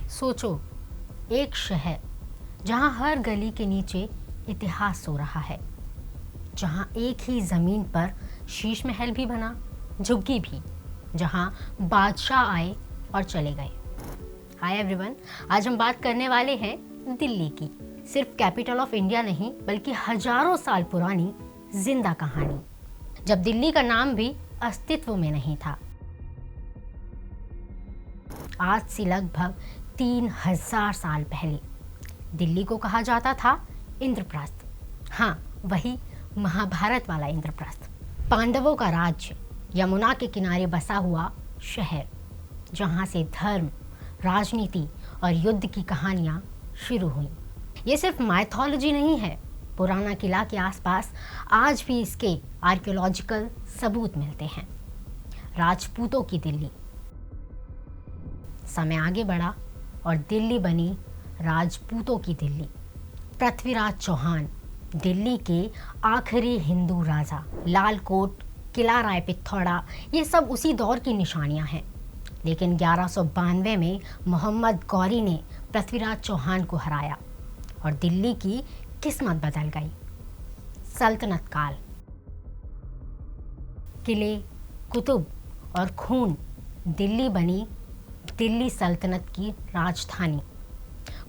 सोचो, एक शहर जहां हर गली के नीचे इतिहास सो रहा है, जहां एक ही ज़मीन पर शीश महल भी बना, झुग्गी भी, जहां बादशाह आए और चले गए। हाय एवरीवन, आज हम बात करने वाले हैं दिल्ली की। सिर्फ कैपिटल ऑफ इंडिया नहीं, बल्कि हजारों साल पुरानी जिंदा कहानी, जब दिल्ली का नाम भी अस्तित्व में नहीं था। आज से लगभग 3000 साल पहले दिल्ली को कहा जाता था इंद्रप्रस्थ। हाँ, वही महाभारत वाला इंद्रप्रस्थ। पांडवों का राज्य, यमुना के किनारे बसा हुआ शहर, जहाँ से धर्म, राजनीति और युद्ध की कहानियाँ शुरू हुई। ये सिर्फ माइथोलॉजी नहीं है। पुराना किला के आसपास आज भी इसके आर्कियोलॉजिकल सबूत मिलते हैं। राजपूतों की दिल्ली। समय आगे बढ़ा और दिल्ली बनी राजपूतों की दिल्ली। पृथ्वीराज चौहान, दिल्ली के आखिरी हिंदू राजा। लाल कोट, किला राय पिथौड़ा, ये सब उसी दौर की निशानियां हैं। लेकिन 1192 में मोहम्मद गौरी ने पृथ्वीराज चौहान को हराया और दिल्ली की किस्मत बदल गई। सल्तनत काल। किले, कुतुब और खून, दिल्ली बनी दिल्ली सल्तनत की राजधानी।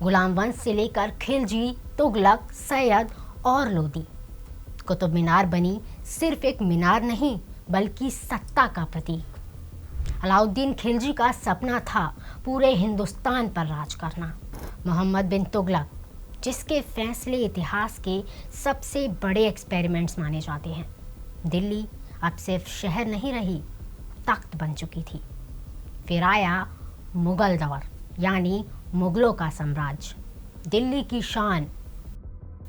गुलाम वंश से लेकर खिलजी, तुगलक, सैयद और लोदी। कुतुब मीनार बनी सिर्फ एक मीनार नहीं, बल्कि सत्ता का प्रतीक। अलाउद्दीन खिलजी का सपना था पूरे हिंदुस्तान पर राज करना। मोहम्मद बिन तुगलक, जिसके फैसले इतिहास के सबसे बड़े एक्सपेरिमेंट्स माने जाते हैं। दिल्ली अब सिर्फ शहर नहीं रही, तख्त बन चुकी थी। फिर आया मुगल दौर, यानी मुगलों का साम्राज्य। दिल्ली की शान,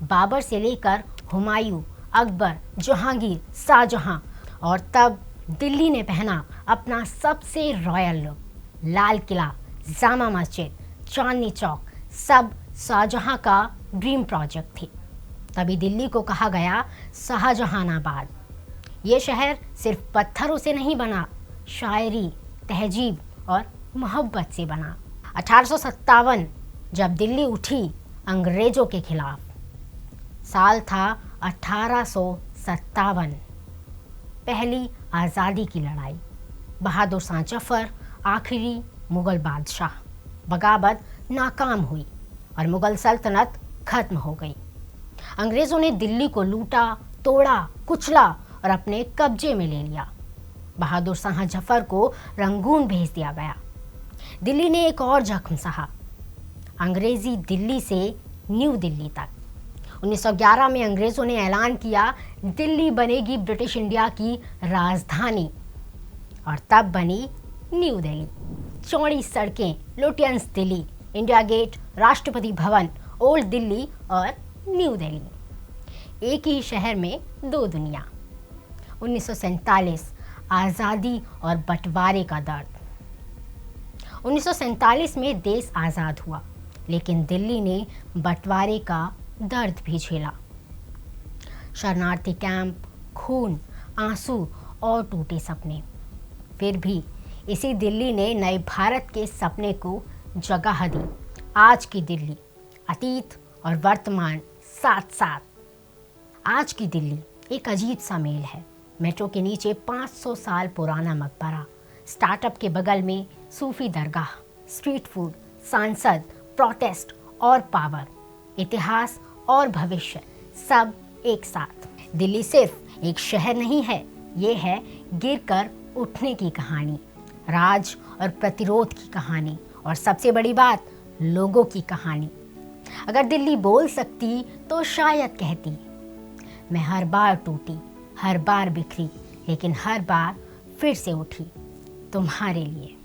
बाबर से लेकर हुमायूं, अकबर, जहांगीर, शाहजहां, और तब दिल्ली ने पहना अपना सबसे रॉयल लुक। लाल किला, जामा मस्जिद, चांदनी चौक, सब शाहजहां का ड्रीम प्रोजेक्ट थे। तभी दिल्ली को कहा गया शाहजहानाबाद। ये शहर सिर्फ पत्थरों से नहीं बना, शायरी, तहजीब और मोहब्बत से बना। 1857 जब दिल्ली उठी अंग्रेजों के खिलाफ। साल था 1857। पहली आज़ादी की लड़ाई। बहादुर शाह जफर, आखिरी मुगल बादशाह। बगावत नाकाम हुई और मुगल सल्तनत खत्म हो गई। अंग्रेज़ों ने दिल्ली को लूटा, तोड़ा, कुचला और अपने कब्जे में ले लिया। बहादुर शाह जफर को रंगून भेज दिया गया। दिल्ली ने एक और जख्म सहा, अंग्रेजी दिल्ली से न्यू दिल्ली तक। 1911 में अंग्रेज़ों ने ऐलान किया, दिल्ली बनेगी ब्रिटिश इंडिया की राजधानी, और तब बनी न्यू दिल्ली। चौड़ी सड़कें, Lutyens Delhi, India gate, Rashtrapati Bhavan, old Delhi और न्यू दिल्ली। एक ही शहर में दो दुनिया। 1947 आज़ादी और बंटवारे का दर्द। 1947 में देश आज़ाद हुआ, लेकिन दिल्ली ने बंटवारे का दर्द भी झेला। शरणार्थी कैंप, खून, आंसू और टूटे सपने। फिर भी इसी दिल्ली ने नए भारत के सपने को जगह दी। आज की दिल्ली, अतीत और वर्तमान साथ साथ। आज की दिल्ली एक अजीब सा मेल है। मेट्रो के नीचे 500 साल पुराना मकबरा, स्टार्टअप के बगल में सूफी दरगाह, स्ट्रीट फूड, सांसद, प्रोटेस्ट और पावर, इतिहास और भविष्य, सब एक साथ। दिल्ली सिर्फ एक शहर नहीं है, ये है गिरकर उठने की कहानी, राज और प्रतिरोध की कहानी, और सबसे बड़ी बात, लोगों की कहानी। अगर दिल्ली बोल सकती तो शायद कहती, मैं हर बार टूटी, हर बार बिखरी, लेकिन हर बार फिर से उठी तुम्हारे लिए।